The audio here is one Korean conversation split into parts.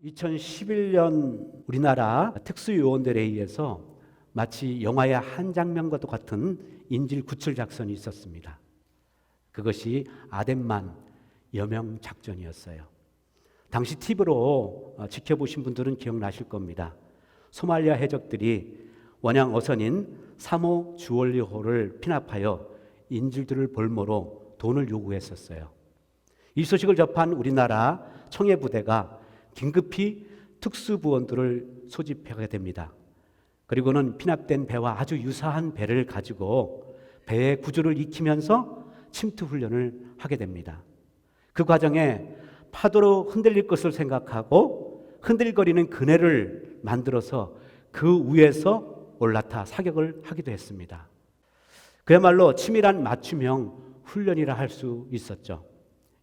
2011년 우리나라 특수요원들에 의해서 마치 영화의 한 장면과도 같은 인질 구출 작전이 있었습니다. 그것이 아덴만 여명 작전이었어요. 당시 TV로 지켜보신 분들은 기억나실 겁니다. 소말리아 해적들이 원양 어선인 3호 주얼리호를 피납하여 인질들을 볼모로 돈을 요구했었어요. 이 소식을 접한 우리나라 청해부대가 긴급히 특수부원들을 소집하게 됩니다. 그리고는 피납된 배와 아주 유사한 배를 가지고 배의 구조를 익히면서 침투 훈련을 하게 됩니다. 그 과정에 파도로 흔들릴 것을 생각하고 흔들거리는 그네를 만들어서 그 위에서 올라타 사격을 하기도 했습니다. 그야말로 치밀한 맞춤형 훈련이라 할 수 있었죠.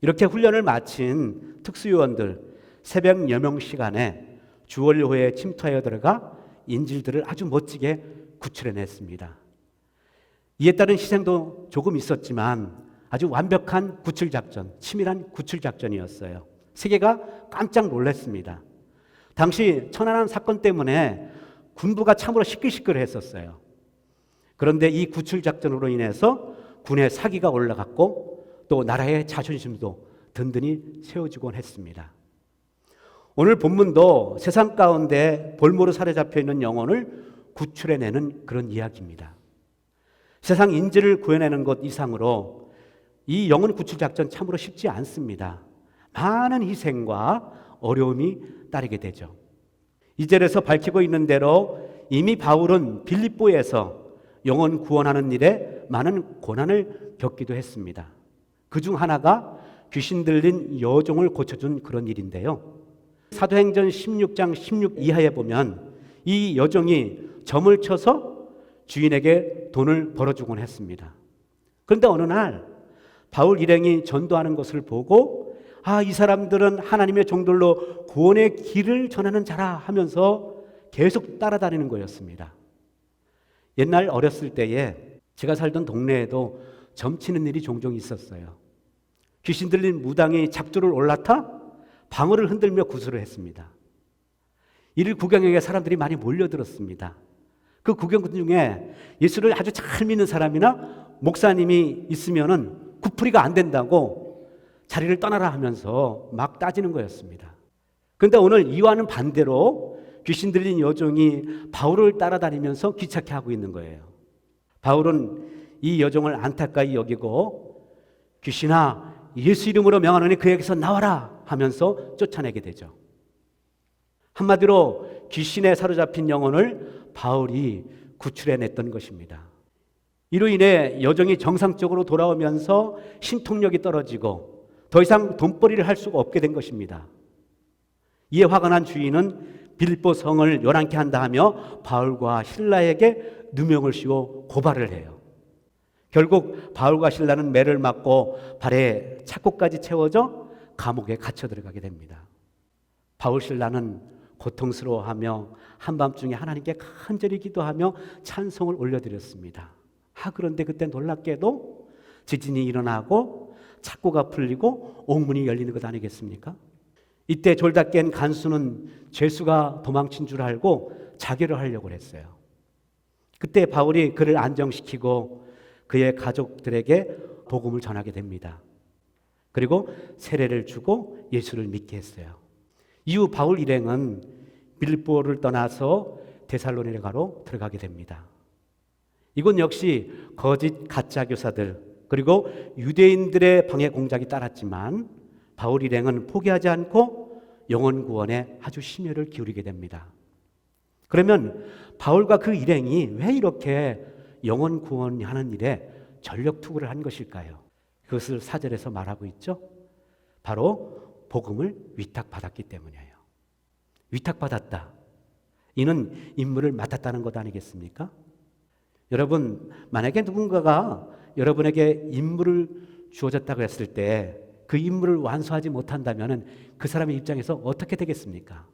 이렇게 훈련을 마친 특수요원들 새벽 여명 시간에 주얼리호에 침투하여 들어가 인질들을 아주 멋지게 구출해냈습니다. 이에 따른 희생도 조금 있었지만 아주 완벽한 구출작전, 치밀한 구출작전이었어요. 세계가 깜짝 놀랐습니다. 당시 천안함 사건 때문에 군부가 참으로 시끌시끌했었어요. 그런데 이 구출작전으로 인해서 군의 사기가 올라갔고 또 나라의 자존심도 든든히 세워지곤 했습니다. 오늘 본문도 세상 가운데 볼모로 사로잡혀 있는 영혼을 구출해내는 그런 이야기입니다. 세상 인질을 구해내는 것 이상으로 이 영혼 구출 작전 참으로 쉽지 않습니다. 많은 희생과 어려움이 따르게 되죠. 2절에서 밝히고 있는 대로 이미 바울은 빌립보에서 영혼 구원하는 일에 많은 고난을 겪기도 했습니다. 그중 하나가 귀신 들린 여종을 고쳐준 그런 일인데요. 사도행전 16장 16 이하에 보면 이 여종이 점을 쳐서 주인에게 돈을 벌어주곤 했습니다. 그런데 어느 날 바울 일행이 전도하는 것을 보고 이 사람들은 하나님의 종들로 구원의 길을 전하는 자라 하면서 계속 따라다니는 거였습니다. 옛날 어렸을 때에 제가 살던 동네에도 점치는 일이 종종 있었어요. 귀신 들린 무당이 작두를 올라타 방울을 흔들며 구슬을 했습니다. 이를 구경하게 사람들이 많이 몰려들었습니다. 그 구경 중에 예수를 아주 잘 믿는 사람이나 목사님이 있으면은 구풀이가 안 된다고 자리를 떠나라 하면서 막 따지는 거였습니다. 그런데 오늘 이와는 반대로 귀신 들린 여종이 바울을 따라다니면서 귀찮게 하고 있는 거예요. 바울은 이 여종을 안타까이 여기고 귀신아 예수 이름으로 명하노니 그에게서 나와라 하면서 쫓아내게 되죠. 한마디로 귀신에 사로잡힌 영혼을 바울이 구출해냈던 것입니다. 이로 인해 여종이 정상적으로 돌아오면서 신통력이 떨어지고 더 이상 돈벌이를 할 수가 없게 된 것입니다. 이에 화가 난 주인은 빌립보 성을 요란케 한다 하며 바울과 실라에게 누명을 씌워 고발을 해요. 결국 바울과 실라는 매를 맞고 발에 착고까지 채워져 감옥에 갇혀 들어가게 됩니다. 바울 신라는 고통스러워하며 한밤중에 하나님께 간절히 기도하며 찬송을 올려드렸습니다. 그런데 그때 놀랍게도 지진이 일어나고 착고가 풀리고 옥문이 열리는 것 아니겠습니까? 이때 졸다 깬 간수는 죄수가 도망친 줄 알고 자결을 하려고 했어요. 그때 바울이 그를 안정시키고 그의 가족들에게 복음을 전하게 됩니다. 그리고 세례를 주고 예수를 믿게 했어요. 이후 바울 일행은 빌립보를 떠나서 데살로니가로 들어가게 됩니다. 이곳 역시 거짓 가짜 교사들 그리고 유대인들의 방해 공작이 따랐지만 바울 일행은 포기하지 않고 영혼 구원에 아주 심혈을 기울이게 됩니다. 그러면 바울과 그 일행이 왜 이렇게 영혼 구원하는 일에 전력 투구를 한 것일까요? 그것을 4절에서 말하고 있죠. 바로 복음을 위탁받았기 때문이에요. 위탁받았다. 이는 임무를 맡았다는 것 아니겠습니까? 여러분, 만약에 누군가가 여러분에게 임무를 주어졌다고 했을 때 그 임무를 완수하지 못한다면 그 사람의 입장에서 어떻게 되겠습니까?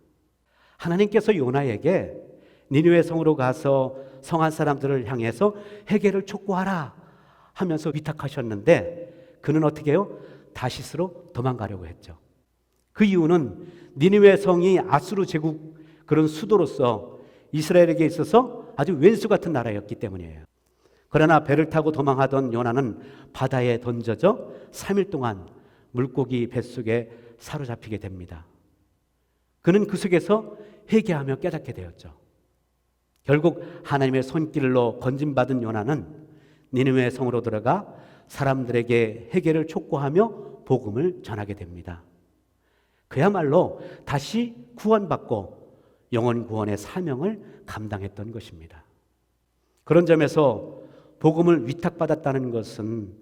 하나님께서 요나에게 니느웨 성으로 가서 성한 사람들을 향해서 해결을 촉구하라 하면서 위탁하셨는데 그는 어떻게 해요? 다시스로 도망가려고 했죠. 그 이유는 니느웨 성이 아수르 제국 그런 수도로서 이스라엘에게 있어서 아주 왼수 같은 나라였기 때문이에요. 그러나 배를 타고 도망하던 요나는 바다에 던져져 3일 동안 물고기 뱃속에 사로잡히게 됩니다. 그는 그 속에서 회개하며 깨닫게 되었죠. 결국 하나님의 손길로 건짐받은 요나는 니느웨 성으로 들어가 사람들에게 회개를 촉구하며 복음을 전하게 됩니다. 그야말로 다시 구원받고 영혼 구원의 사명을 감당했던 것입니다. 그런 점에서 복음을 위탁받았다는 것은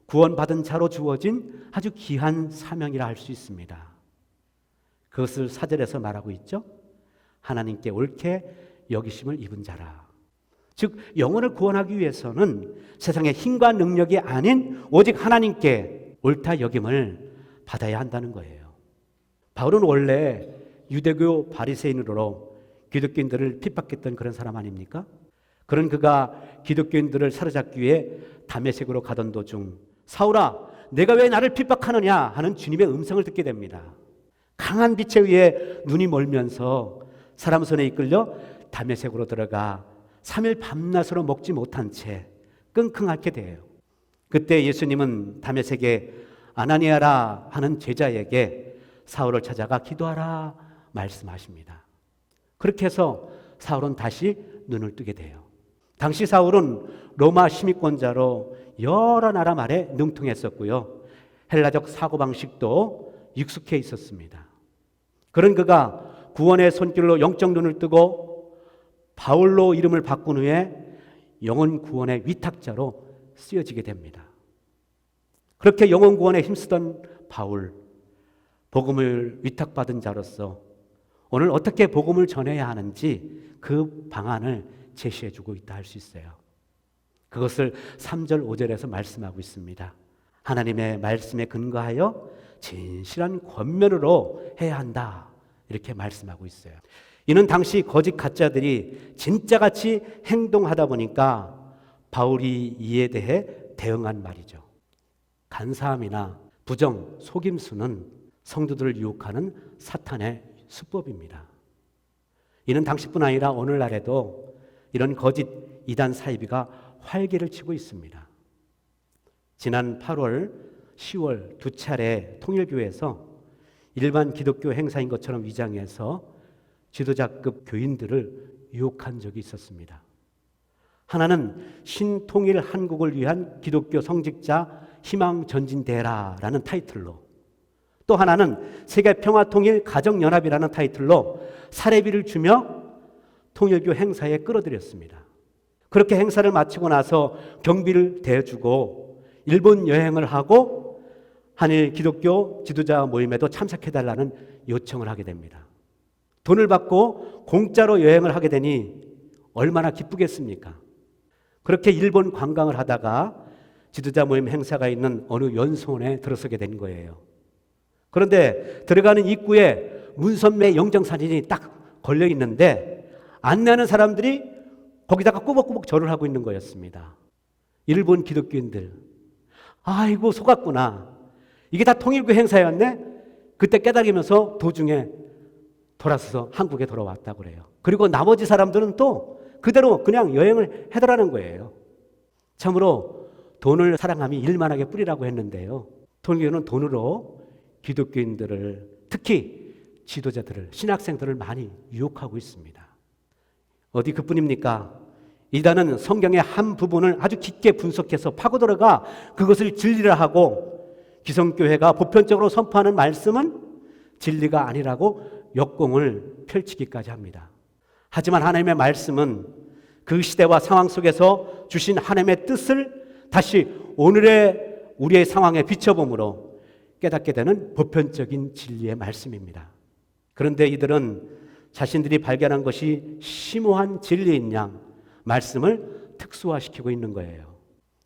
구원받은 자로 주어진 아주 귀한 사명이라 할 수 있습니다. 그것을 4절에서 말하고 있죠. 하나님께 옳게 여기심을 입은 자라. 즉 영혼을 구원하기 위해서는 세상의 힘과 능력이 아닌 오직 하나님께 옳다 여김을 받아야 한다는 거예요. 바울은 원래 유대교 바리새인으로 기독교인들을 핍박했던 그런 사람 아닙니까? 그런 그가 기독교인들을 사로잡기 위해 다메섹으로 가던 도중 사울아 내가 왜 나를 핍박하느냐 하는 주님의 음성을 듣게 됩니다. 강한 빛에 의해 눈이 멀면서 사람 손에 이끌려 다메섹으로 들어가 3일 밤낮으로 먹지 못한 채 끙끙 앓게 돼요. 그때 예수님은 다메섹에 아나니아라 하는 제자에게 사울을 찾아가 기도하라 말씀하십니다. 그렇게 해서 사울은 다시 눈을 뜨게 돼요. 당시 사울은 로마 시민권자로 여러 나라 말에 능통했었고요. 헬라적 사고방식도 익숙해 있었습니다. 그런 그가 구원의 손길로 영적 눈을 뜨고 바울로 이름을 바꾼 후에 영혼 구원의 위탁자로 쓰여지게 됩니다. 그렇게 영혼 구원에 힘쓰던 바울, 복음을 위탁받은 자로서 오늘 어떻게 복음을 전해야 하는지 그 방안을 제시해주고 있다 할 수 있어요. 그것을 3절 5절에서 말씀하고 있습니다. 하나님의 말씀에 근거하여 진실한 권면으로 해야 한다 이렇게 말씀하고 있어요. 이는 당시 거짓 가짜들이 진짜같이 행동하다 보니까 바울이 이에 대해 대응한 말이죠. 간사함이나 부정, 속임수는 성도들을 유혹하는 사탄의 수법입니다. 이는 당시뿐 아니라 오늘날에도 이런 거짓 이단 사이비가 활개를 치고 있습니다. 지난 8월, 10월 두 차례 통일교회에서 일반 기독교 행사인 것처럼 위장해서 지도자급 교인들을 유혹한 적이 있었습니다. 하나는 신통일 한국을 위한 기독교 성직자 희망전진대라라는 타이틀로, 또 하나는 세계평화통일 가정연합이라는 타이틀로 사례비를 주며 통일교 행사에 끌어들였습니다. 그렇게 행사를 마치고 나서 경비를 대주고 일본 여행을 하고 한일 기독교 지도자 모임에도 참석해달라는 요청을 하게 됩니다. 돈을 받고 공짜로 여행을 하게 되니 얼마나 기쁘겠습니까? 그렇게 일본 관광을 하다가 지도자 모임 행사가 있는 어느 연수원에 들어서게 된 거예요. 그런데 들어가는 입구에 문선매 영정사진이 딱 걸려 있는데 안내하는 사람들이 거기다가 꾸벅꾸벅 절을 하고 있는 거였습니다. 일본 기독교인들, 아이고 속았구나. 이게 다 통일교 행사였네? 그때 깨달으면서 도중에 돌아서서 한국에 돌아왔다고 그래요. 그리고 나머지 사람들은 또 그대로 그냥 여행을 해더라는 거예요. 참으로 돈을 사랑함이 일만하게 뿌리라고 했는데요. 통일교는 돈으로 기독교인들을, 특히 지도자들을, 신학생들을 많이 유혹하고 있습니다. 어디 그뿐입니까? 이단은 성경의 한 부분을 아주 깊게 분석해서 파고들어가 그것을 진리라 하고 기성교회가 보편적으로 선포하는 말씀은 진리가 아니라고 역공을 펼치기까지 합니다. 하지만 하나님의 말씀은 그 시대와 상황 속에서 주신 하나님의 뜻을 다시 오늘의 우리의 상황에 비춰봄으로 깨닫게 되는 보편적인 진리의 말씀입니다. 그런데 이들은 자신들이 발견한 것이 심오한 진리인 양 말씀을 특수화시키고 있는 거예요.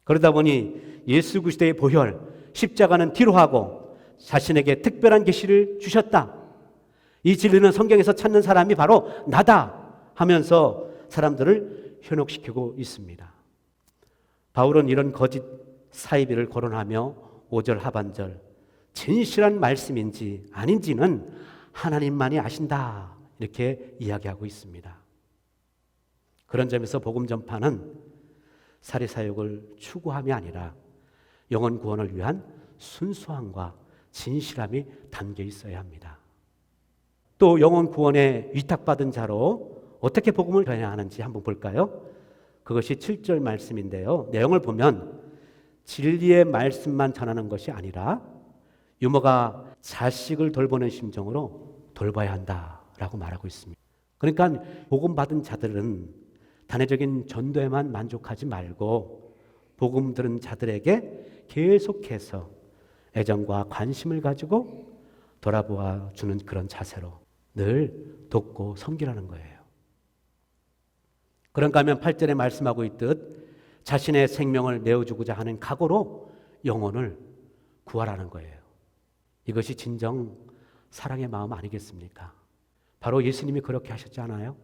그러다 보니 예수 그리스도의 보혈, 십자가는 뒤로 하고 자신에게 특별한 계시를 주셨다. 이 진리는 성경에서 찾는 사람이 바로 나다 하면서 사람들을 현혹시키고 있습니다. 바울은 이런 거짓 사이비를 거론하며 5절 하반절 진실한 말씀인지 아닌지는 하나님만이 아신다. 이렇게 이야기하고 있습니다. 그런 점에서 복음 전파는 사리사욕을 추구함이 아니라 영혼 구원을 위한 순수함과 진실함이 담겨 있어야 합니다. 또 영혼 구원에 위탁받은 자로 어떻게 복음을 전해야 하는지 한번 볼까요? 그것이 7절 말씀인데요. 내용을 보면 진리의 말씀만 전하는 것이 아니라 유모가 자식을 돌보는 심정으로 돌봐야 한다라고 말하고 있습니다. 그러니까 복음 받은 자들은 단회적인 전도에만 만족하지 말고 복음 들은 자들에게 계속해서 애정과 관심을 가지고 돌아보아 주는 그런 자세로 늘 돕고 섬기라는 거예요. 그런가 하면 8절에 말씀하고 있듯 자신의 생명을 내어주고자 하는 각오로 영혼을 구하라는 거예요. 이것이 진정 사랑의 마음 아니겠습니까? 바로 예수님이 그렇게 하셨지 않아요?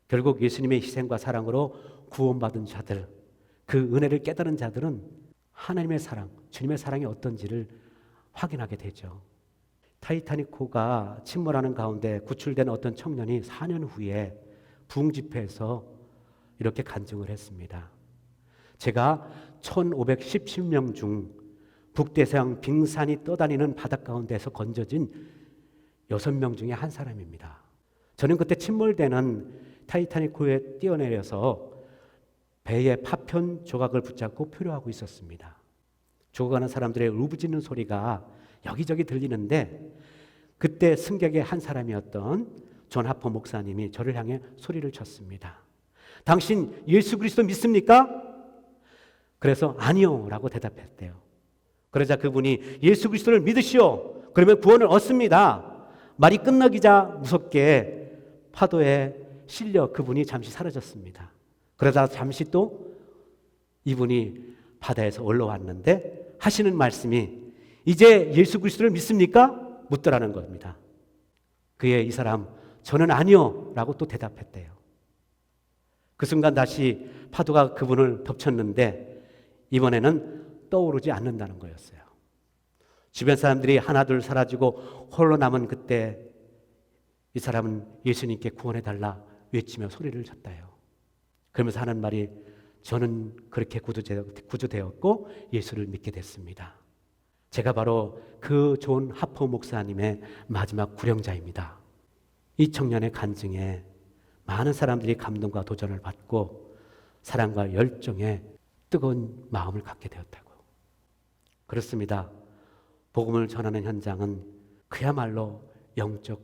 결국 예수님의 희생과 사랑으로 구원받은 자들, 그 은혜를 깨달은 자들은 하나님의 사랑, 주님의 사랑이 어떤지를 확인하게 되죠. 타이타닉호가 침몰하는 가운데 구출된 어떤 청년이 4년 후에 부흥 집회에서 이렇게 간증을 했습니다. 제가 1517명 중 북대서양 빙산이 떠다니는 바닷 가운데서 건져진 6명 중에 한 사람입니다. 저는 그때 침몰되는 타이타닉호에 뛰어내려서 배의 파편 조각을 붙잡고 표류하고 있었습니다. 죽어가는 사람들의 울부짖는 소리가 여기저기 들리는데 그때 승객의 한 사람이었던 존 하퍼 목사님이 저를 향해 소리를 쳤습니다. 당신 예수 그리스도 믿습니까? 그래서 아니요 라고 대답했대요. 그러자 그분이 예수 그리스도를 믿으시오. 그러면 구원을 얻습니다. 말이 끝나기자 무섭게 파도에 실려 그분이 잠시 사라졌습니다. 그러다 잠시 또 이분이 바다에서 올라왔는데 하시는 말씀이 이제 예수 그리스도를 믿습니까? 묻더라는 겁니다. 그의 이 사람 저는 아니요 라고 또 대답했대요. 그 순간 다시 파도가 그분을 덮쳤는데 이번에는 떠오르지 않는다는 거였어요. 주변 사람들이 하나둘 사라지고 홀로 남은 그때 이 사람은 예수님께 구원해달라 외치며 소리를 쳤다요. 그러면서 하는 말이 저는 그렇게 구조되었고 예수를 믿게 됐습니다. 제가 바로 그 존 하퍼 목사님의 마지막 구령자입니다. 이 청년의 간증에 많은 사람들이 감동과 도전을 받고 사랑과 열정에 뜨거운 마음을 갖게 되었다고. 그렇습니다. 복음을 전하는 현장은 그야말로 영적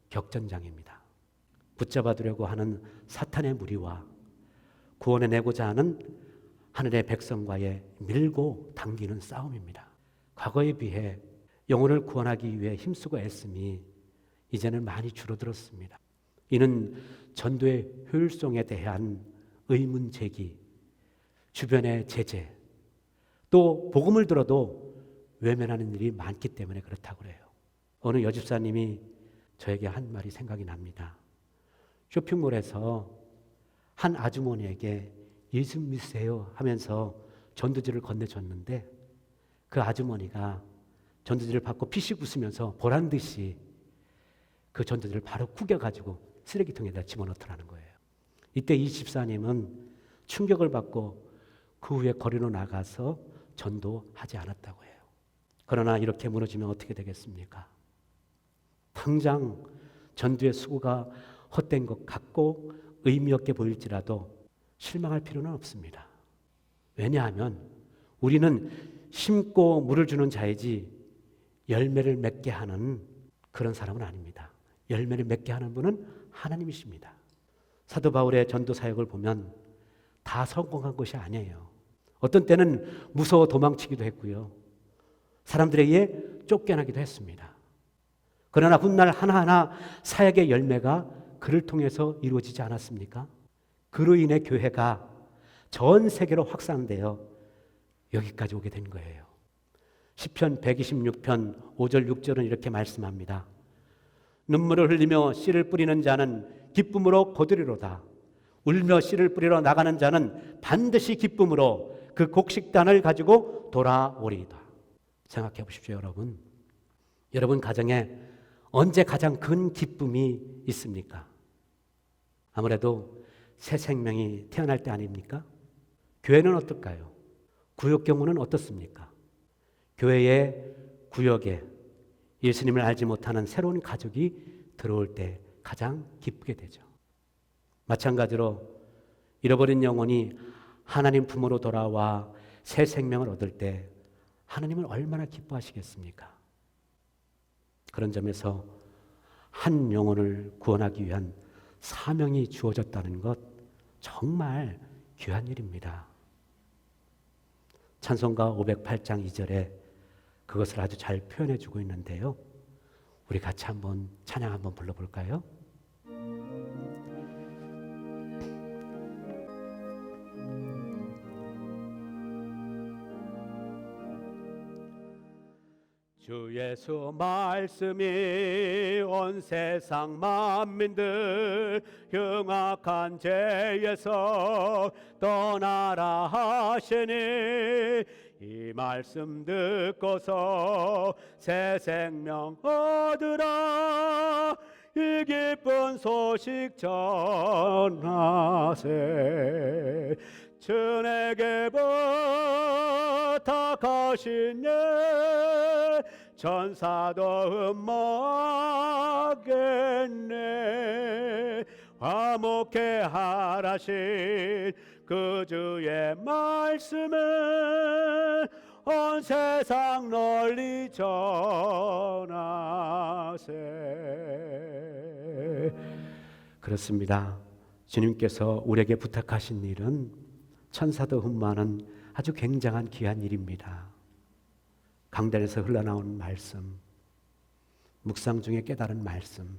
격전장입니다. 붙잡아두려고 하는 사탄의 무리와 구원해내고자 하는 하늘의 백성과의 밀고 당기는 싸움입니다. 과거에 비해 영혼을 구원하기 위해 힘쓰고 애씀이 이제는 많이 줄어들었습니다. 이는 전도의 효율성에 대한 의문 제기, 주변의 제재, 또 복음을 들어도 외면하는 일이 많기 때문에 그렇다고 그래요. 어느 여집사님이 저에게 한 말이 생각이 납니다. 쇼핑몰에서 한 아주머니에게 예수 믿으세요 하면서 전도지를 건네줬는데 그 아주머니가 전도지를 받고 피식 웃으면서 보란듯이 그 전도지를 바로 구겨가지고 쓰레기통에다 집어넣더라는 거예요. 이때 이 집사님은 충격을 받고 그 후에 거리로 나가서 전도하지 않았다고 해요. 그러나 이렇게 무너지면 어떻게 되겠습니까? 당장 전도의 수고가 헛된 것 같고 의미 없게 보일지라도 실망할 필요는 없습니다. 왜냐하면 우리는 심고 물을 주는 자이지 열매를 맺게 하는 그런 사람은 아닙니다. 열매를 맺게 하는 분은 하나님이십니다. 사도 바울의 전도 사역을 보면 다 성공한 것이 아니에요. 어떤 때는 무서워 도망치기도 했고요. 사람들에게 쫓겨나기도 했습니다. 그러나 훗날 하나하나 사역의 열매가 그를 통해서 이루어지지 않았습니까? 그로 인해 교회가 전 세계로 확산되어 여기까지 오게 된 거예요. 시편 126편 5절 6절은 이렇게 말씀합니다. 눈물을 흘리며 씨를 뿌리는 자는 기쁨으로 거두리로다. 울며 씨를 뿌리러 나가는 자는 반드시 기쁨으로 그 곡식단을 가지고 돌아오리이다. 생각해 보십시오, 여러분. 여러분 가정에 언제 가장 큰 기쁨이 있습니까? 아무래도 새 생명이 태어날 때 아닙니까? 교회는 어떨까요? 구역 경우는 어떻습니까? 교회의 구역에 예수님을 알지 못하는 새로운 가족이 들어올 때 가장 기쁘게 되죠. 마찬가지로 잃어버린 영혼이 하나님 품으로 돌아와 새 생명을 얻을 때 하나님은 얼마나 기뻐하시겠습니까? 그런 점에서 한 영혼을 구원하기 위한 사명이 주어졌다는 것 정말 귀한 일입니다. 찬송가 508장 2절에 그것을 아주 잘 표현해 주고 있는데요. 우리 같이 한번 찬양 한번 불러볼까요? 주 예수 말씀이 온 세상 만민들 흉악한 죄에서 떠나라 하시니 이 말씀 듣고서 새 생명 얻으라 이 기쁜 소식 전하세 주에게 부탁하신 예 천사도 흠모하겠네 화목해 하라신 그 주의 말씀은 온 세상 널리 전하세. 그렇습니다. 주님께서 우리에게 부탁하신 일은 천사도 흠모하는 아주 굉장한 귀한 일입니다. 강단에서 흘러나오는 말씀, 묵상 중에 깨달은 말씀,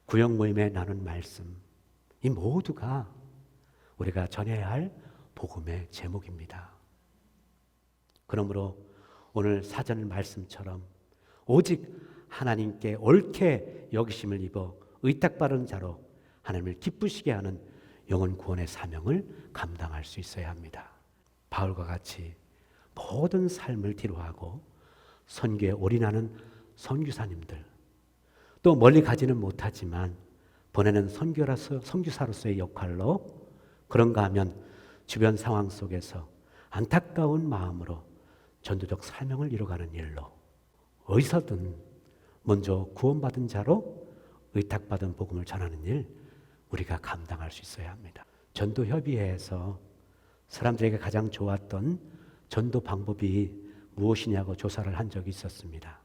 구역 모임에 나눈 말씀, 이 모두가 우리가 전해야 할 복음의 제목입니다. 그러므로 오늘 사전 말씀처럼 오직 하나님께 옳게 여기심을 입어 의탁받은 자로 하나님을 기쁘시게 하는 영혼 구원의 사명을 감당할 수 있어야 합니다. 바울과 같이 모든 삶을 뒤로하고 선교에 올인하는 선교사님들, 또 멀리 가지는 못하지만 보내는 선교사로서의 역할로 그런가 하면 주변 상황 속에서 안타까운 마음으로 전도적 사명을 이뤄가는 일로 어디서든 먼저 구원받은 자로 의탁받은 복음을 전하는 일 우리가 감당할 수 있어야 합니다. 전도협의회에서 사람들에게 가장 좋았던 전도 방법이 무엇이냐고 조사를 한 적이 있었습니다.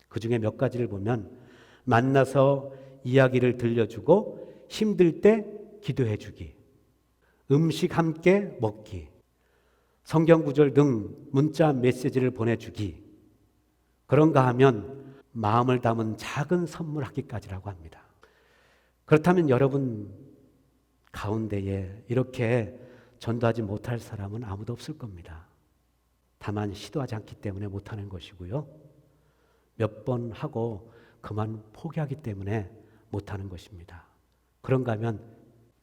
그 중에 몇 가지를 보면 만나서 이야기를 들려주고 힘들 때 기도해주기, 음식 함께 먹기, 성경 구절 등 문자 메시지를 보내주기, 그런가 하면 마음을 담은 작은 선물하기까지라고 합니다. 그렇다면 여러분 가운데에 이렇게 전도하지 못할 사람은 아무도 없을 겁니다. 다만 시도하지 않기 때문에 못하는 것이고요. 몇 번 하고 그만 포기하기 때문에 못하는 것입니다. 그런가 하면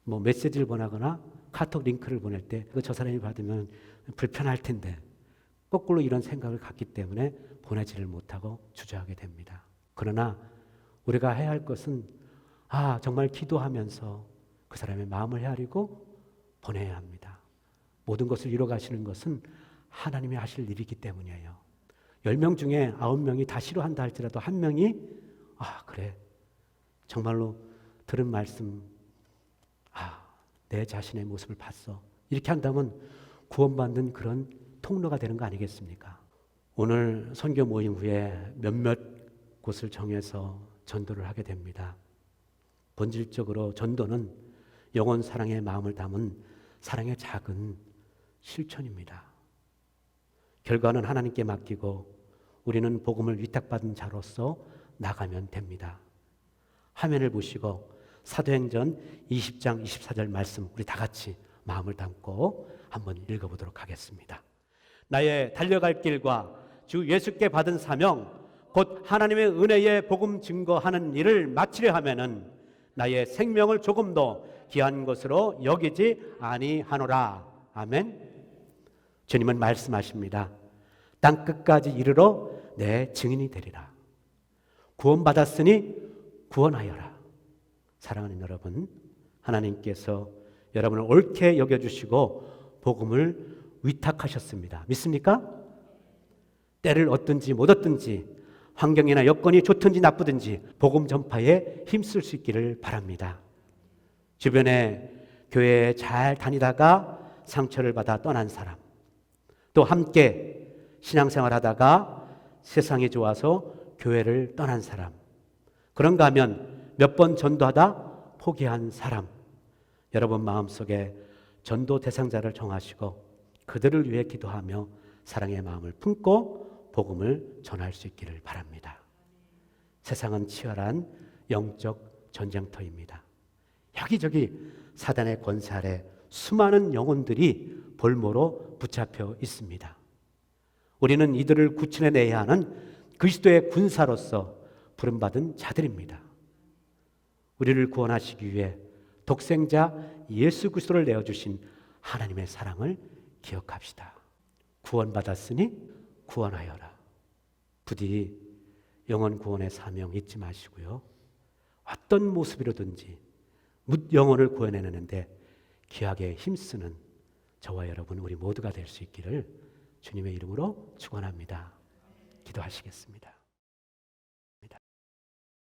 메시지를 보내거나 카톡 링크를 보낼 때 저 사람이 받으면 불편할 텐데 거꾸로 이런 생각을 갖기 때문에 보내지를 못하고 주저하게 됩니다. 그러나 우리가 해야 할 것은 정말 기도하면서 그 사람의 마음을 헤아리고 보내야 합니다. 모든 것을 이뤄가시는 것은 하나님이 하실 일이기 때문이에요. 10명 중에 9명이 다 싫어한다 할지라도 한 명이 그래 정말로 들은 말씀 내 자신의 모습을 봤어 이렇게 한다면 구원받는 그런 통로가 되는 거 아니겠습니까? 오늘 선교 모임 후에 몇몇 곳을 정해서 전도를 하게 됩니다. 본질적으로 전도는 영혼 사랑의 마음을 담은 사랑의 작은 실천입니다. 결과는 하나님께 맡기고 우리는 복음을 위탁받은 자로서 나가면 됩니다. 화면을 보시고 사도행전 20장 24절 말씀 우리 다 같이 마음을 담고 한번 읽어보도록 하겠습니다. 나의 달려갈 길과 주 예수께 받은 사명 곧 하나님의 은혜의 복음 증거하는 일을 마치려 하면은 나의 생명을 조금도 귀한 것으로 여기지 아니하노라. 아멘. 주님은 말씀하십니다. 땅끝까지 이르러 내 증인이 되리라. 구원받았으니 구원하여라. 사랑하는 여러분, 하나님께서 여러분을 옳게 여겨주시고 복음을 위탁하셨습니다. 믿습니까? 때를 얻든지 못 얻든지, 환경이나 여건이 좋든지 나쁘든지 복음 전파에 힘쓸 수 있기를 바랍니다. 주변에 교회에 잘 다니다가 상처를 받아 떠난 사람, 또 함께 신앙생활 하다가 세상이 좋아서 교회를 떠난 사람, 그런가 하면 몇 번 전도하다 포기한 사람, 여러분 마음속에 전도 대상자를 정하시고 그들을 위해 기도하며 사랑의 마음을 품고 복음을 전할 수 있기를 바랍니다. 세상은 치열한 영적 전쟁터입니다. 여기저기 사단의 권세 아래 수많은 영혼들이 볼모로 붙잡혀 있습니다. 우리는 이들을 구출해내야 하는 그리스도의 군사로서 부름받은 자들입니다. 우리를 구원하시기 위해 독생자 예수 그리스도를 내어주신 하나님의 사랑을 기억합시다. 구원받았으니 구원하여라. 부디 영혼 구원의 사명 잊지 마시고요. 어떤 모습이로든지 묻 영혼을 구원해내는데 귀하게 힘쓰는 저와 여러분 우리 모두가 될 수 있기를 주님의 이름으로 축원합니다. 기도하시겠습니다.